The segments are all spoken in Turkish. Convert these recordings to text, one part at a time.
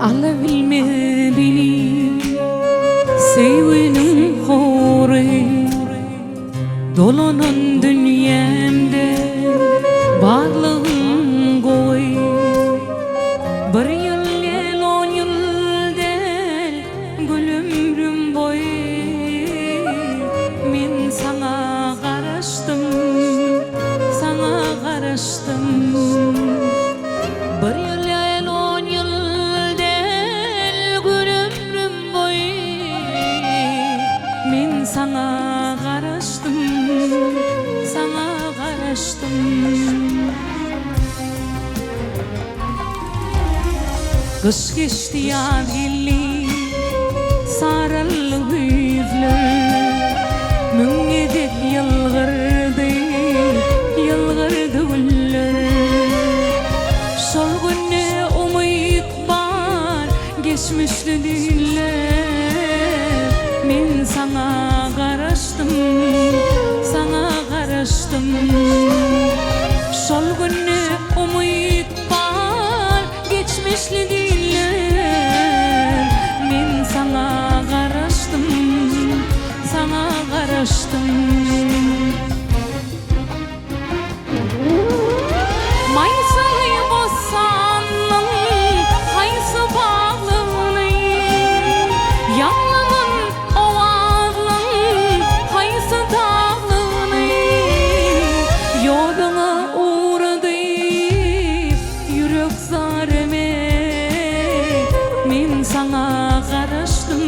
Alabilmedini sevinin hore dolanan dünyamda bağlığın koy. Bir yıl el 10 yıl del gül ömrüm boy. Men sana karıştım, sana karıştım. Bir yıl el 10 yıl del gül ömrüm boy. Men sana karıştım, sana karıştım. Kış geçti yaz geldi, sarılı yüzler müngedek yılgırdı, yılgırdı güller. Sol günne umut var, geçmişti diller. Men sana karıştım, sana karıştım. Sol günne umut var, geçmişti diller. Men sana karıştım, sana karıştım. Maysalı bosanın haysı bağlığını, yanlanın ovağın haysı dağlığını. Yoluna uğradı yürek zareme. Men sana karıştım,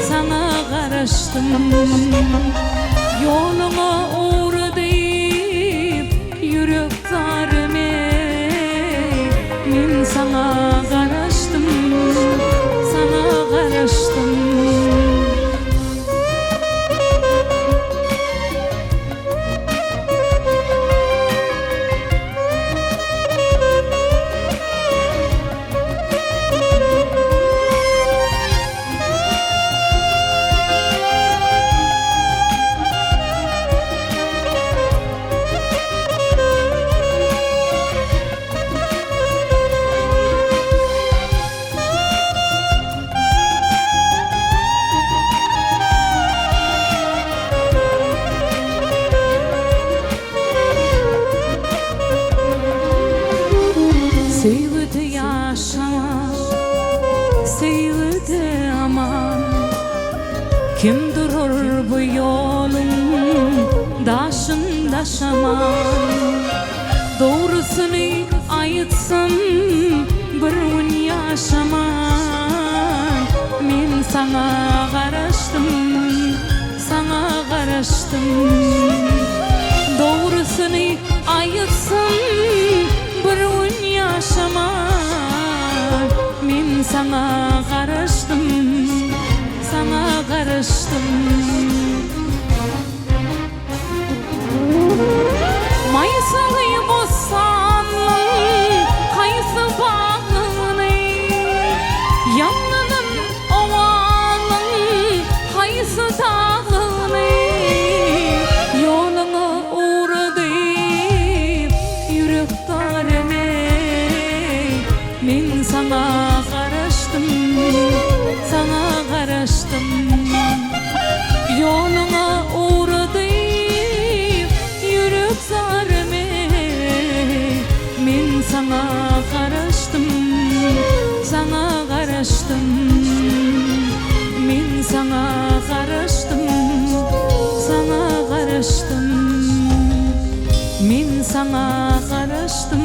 sana karıştım. Yoluna uğradı yürek zareme. Men sana karıştım, sana karıştım. Sevdi yaşamak, sevdi aman. Kim durur bu yolun daşında şaman? Doğrusunu ayıtsam bir gün yaşaman. Men sana karıştım, sana karıştım. Doğrusunu ayıtsam bir gün yaşaman. Men sana karıştım, sana karıştım. Maysalı bosanın haysı bağlığını, yanlanın ovağın haysı dağlığını. Yoluna uğradı yürek dareme. Men sana karıştım, sana karıştım. Yoluna uğradı yürek zareme. Men sana karıştım, sana karıştım. Men sana karıştım, sana karıştım. Men sana karıştım.